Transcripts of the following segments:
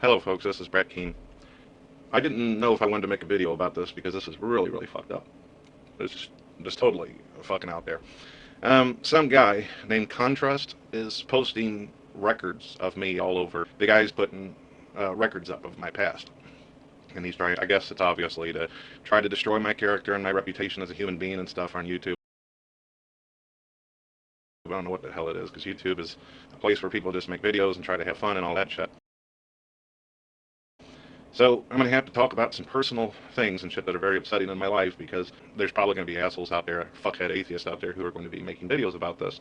Hello folks, this is Brett Keene. I didn't know if I wanted to make a video about this because this is really, really fucked up. It's just totally fucking out there. Some guy named Contrast is posting records of me all over. The guy's putting records up of my past. And he's trying, I guess it's obviously to try to destroy my character and my reputation as a human being and stuff on YouTube. I don't know what the hell it is, because YouTube is a place where people just make videos and try to have fun and all that shit. So I'm going to have to talk about some personal things and shit that are very upsetting in my life, because there's probably going to be assholes out there, fuckhead atheists out there, who are going to be making videos about this.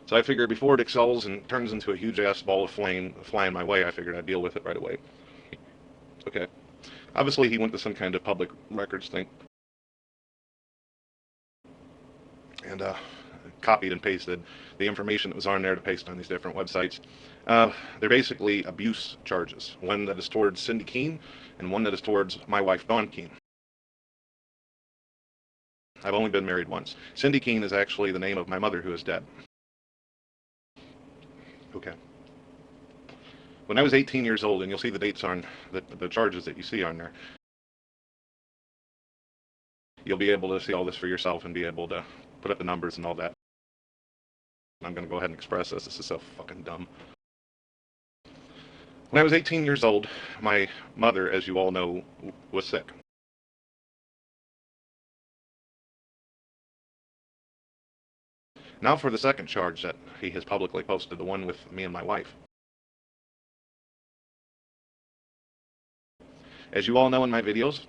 So I figured before it excels and turns into a huge ass ball of flame flying my way, I figured I'd deal with it right away. Okay. Obviously he went to some kind of public records thing and copied and pasted the information that was on there to paste on these different websites. They're basically abuse charges. One that is towards Cindy Keene and one that is towards my wife Dawn Keene. I've only been married once. Cindy Keene is actually the name of my mother, who is dead. Okay. When I was 18 years old, and you'll see the dates on the charges that you see on there, you'll be able to see all this for yourself and be able to put up the numbers and all that. I'm going to go ahead and express this. This is so fucking dumb. When I was 18 years old, my mother, as you all know, was sick. Now for the second charge that he has publicly posted, the one with me and my wife. As you all know in my videos,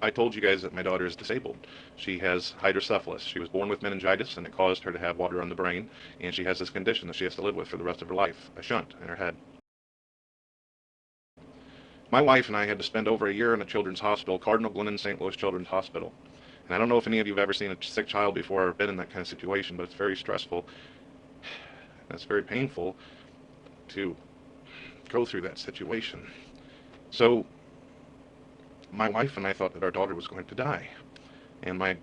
I told you guys that my daughter is disabled. She has hydrocephalus. She was born with meningitis, and it caused her to have water on the brain, and she has this condition that she has to live with for the rest of her life, a shunt in her head. My wife and I had to spend over a year in a children's hospital, Cardinal Glennon St. Louis Children's Hospital. And I don't know if any of you have ever seen a sick child before or been in that kind of situation, but it's very stressful. And it's very painful to go through that situation. So my wife and I thought that our daughter was going to die. And my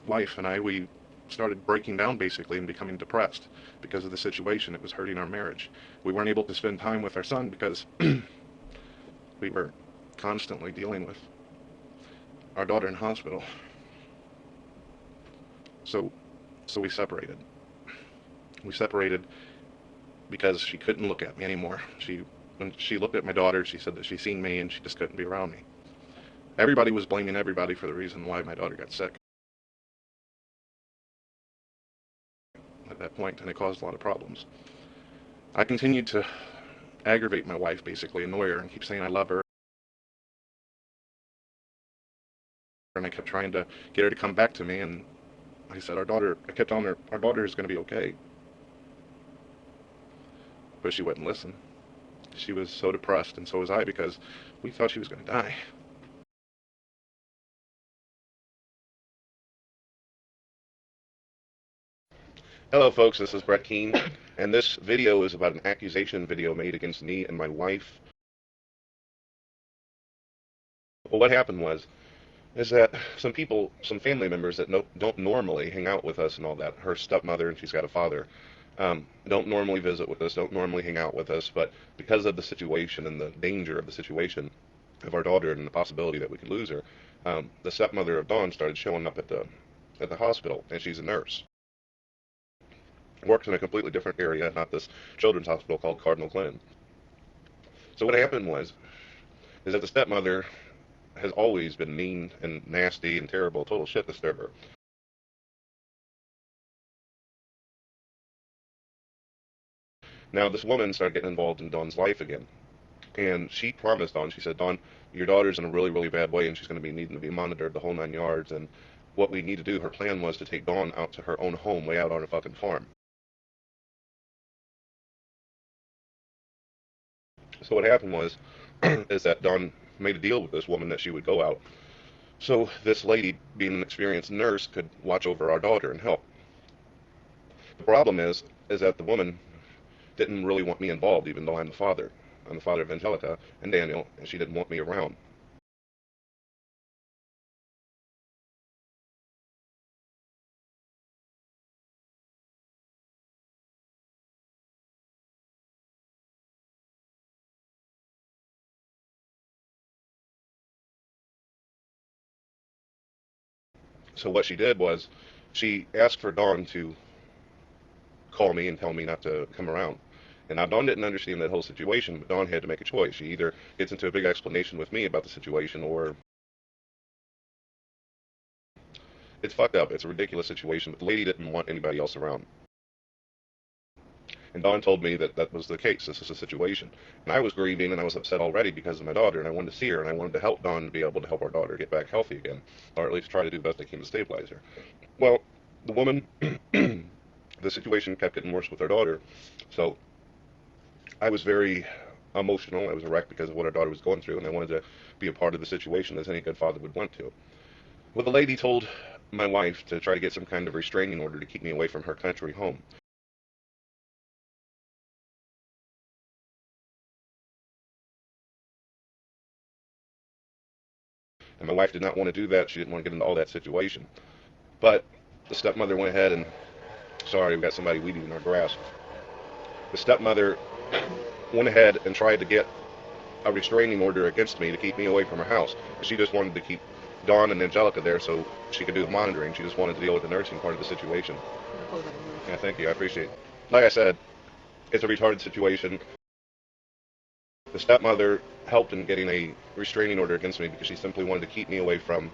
wife and I, we started breaking down basically and becoming depressed because of the situation. It was hurting our marriage. We weren't able to spend time with our son because we were constantly dealing with our daughter in hospital. So we separated. We separated because she couldn't look at me anymore. When she looked at my daughter, she said that she seen me and she just couldn't be around me. Everybody was blaming everybody for the reason why my daughter got sick at that point, and it caused a lot of problems. I continued to aggravate my wife, basically annoy her, and keep saying I love her. And I kept trying to get her to come back to me, and I said, I kept telling her, our daughter is going to be okay. But she wouldn't listen. She was so depressed, and so was I, because we thought she was going to die. Hello folks, this is Brett Keene, and this video is about an accusation video made against me and my wife. Well, what happened is that some people, some family members that don't normally hang out with us and all that, her stepmother, and she's got a father, don't normally visit with us, don't normally hang out with us, but because of the situation and the danger of the situation of our daughter and the possibility that we could lose her, the stepmother of Dawn started showing up at the hospital, and she's a nurse. Works in a completely different area, not this children's hospital called Cardinal Glennon. So what happened is that the stepmother has always been mean and nasty and terrible, total shit disturber. Now this woman started getting involved in Dawn's life again, and she promised Dawn, she said, Dawn, your daughter's in a really, really bad way, and she's going to be needing to be monitored the whole 9 yards, and what we need to do, her plan was to take Dawn out to her own home way out on a fucking farm. So what happened is that Dawn made a deal with this woman that she would go out. So this lady, being an experienced nurse, could watch over our daughter and help. The problem is that the woman didn't really want me involved, even though I'm the father. I'm the father of Angelica and Daniel, and she didn't want me around. So what she did was she asked for Dawn to call me and tell me not to come around. And now Dawn didn't understand that whole situation, but Dawn had to make a choice. She either gets into a big explanation with me about the situation, or it's fucked up. It's a ridiculous situation, but the lady didn't want anybody else around. And Dawn told me that that was the case. This is the situation. And I was grieving and I was upset already because of my daughter, and I wanted to see her, and I wanted to help Dawn be able to help our daughter get back healthy again, or at least try to do the best I can to stabilize her. Well, the woman, the situation kept getting worse with our daughter, so I was very emotional. I was a wreck because of what our daughter was going through, and I wanted to be a part of the situation as any good father would want to. Well, the lady told my wife to try to get some kind of restraining order to keep me away from her country home. And my wife did not want to do that. She didn't want to get into all that situation. But the stepmother went ahead and, sorry, we got somebody weeding in our grass. The stepmother went ahead and tried to get a restraining order against me to keep me away from her house. She just wanted to keep Dawn and Angelica there so she could do the monitoring. She just wanted to deal with the nursing part of the situation. Yeah, thank you. I appreciate it. Like I said, it's a retarded situation. The stepmother helped in getting a restraining order against me because she simply wanted to keep me away from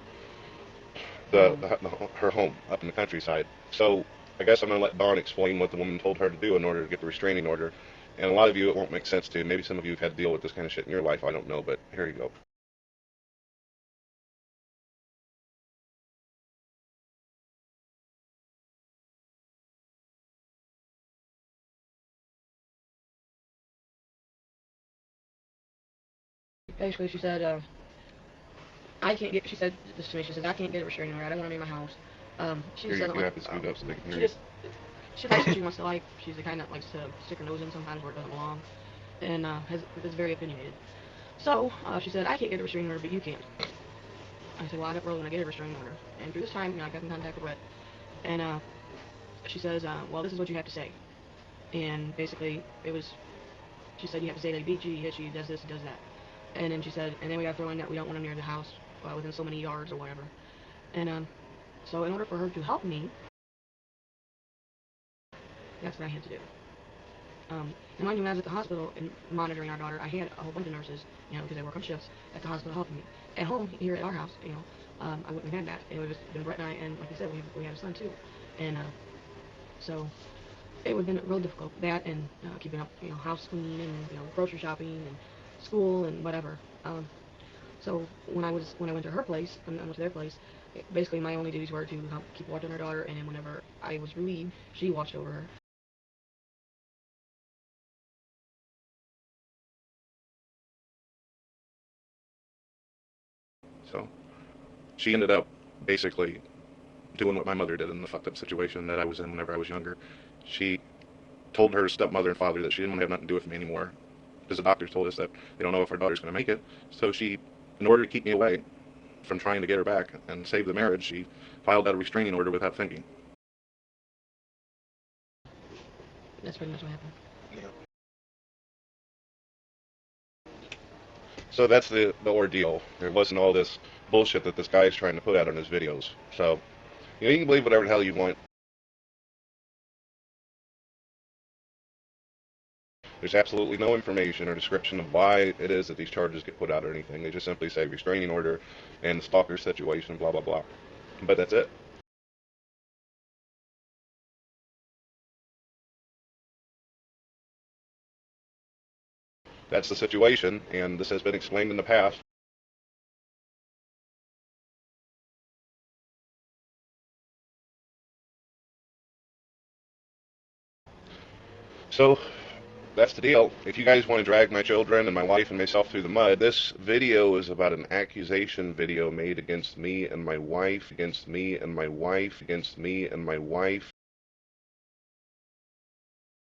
her home up in the countryside. So I guess I'm going to let Dawn explain what the woman told her to do in order to get the restraining order. And a lot of you, it won't make sense to. Maybe some of you have had to deal with this kind of shit in your life. I don't know, but here you go. Basically, she said, I can't get, she said this to me, she said, I can't get a restraining order, I don't want to be in my house. She Here, doesn't you like, have to scoot up so they can she hear you. just, she likes what she wants to like, she's the kind that likes to stick her nose in sometimes where it doesn't belong, and, is very opinionated. So, she said, I can't get a restraining order, but you can. I said, well, I never really want to get a restraining order. And through this time, I got in contact with Brett, and, she says, well, this is what you have to say. And basically, it was, she said, you have to say that he beat you, he hit you, he does this, he does that. And then she said, and then we got to throw in that we don't want him near the house within so many yards or whatever. And so in order for her to help me, that's what I had to do. And mind you, when I was at the hospital and monitoring our daughter, I had a whole bunch of nurses, because I work on shifts at the hospital helping me. At home, here at our house, I wouldn't have had that. It would have just been Brett and I, and like I said, we had a son too. And so it would have been real difficult. That and keeping up, house clean and grocery shopping and school and whatever. So when I went to her place, I went to their place. Basically, my only duties were to help keep watch on her daughter, and then whenever I was relieved, she watched over her. So she ended up basically doing what my mother did in the fucked up situation that I was in whenever I was younger. She told her stepmother and father that she didn't want to have nothing to do with me anymore because the doctors told us that they don't know if our daughter's going to make it. So she, in order to keep me away from trying to get her back and save the marriage, she filed out a restraining order without thinking. That's pretty much what happened. Yeah. So that's the ordeal. There wasn't all this bullshit that this guy is trying to put out on his videos. So, you can believe whatever the hell you want. There's absolutely no information or description of why it is that these charges get put out or anything. They just simply say restraining order and stalker situation, blah, blah, blah. But that's it. That's the situation, and this has been explained in the past. So, that's the deal. If you guys want to drag my children and my wife and myself through the mud, this video is about an accusation video made against me and my wife, against me and my wife, against me and my wife,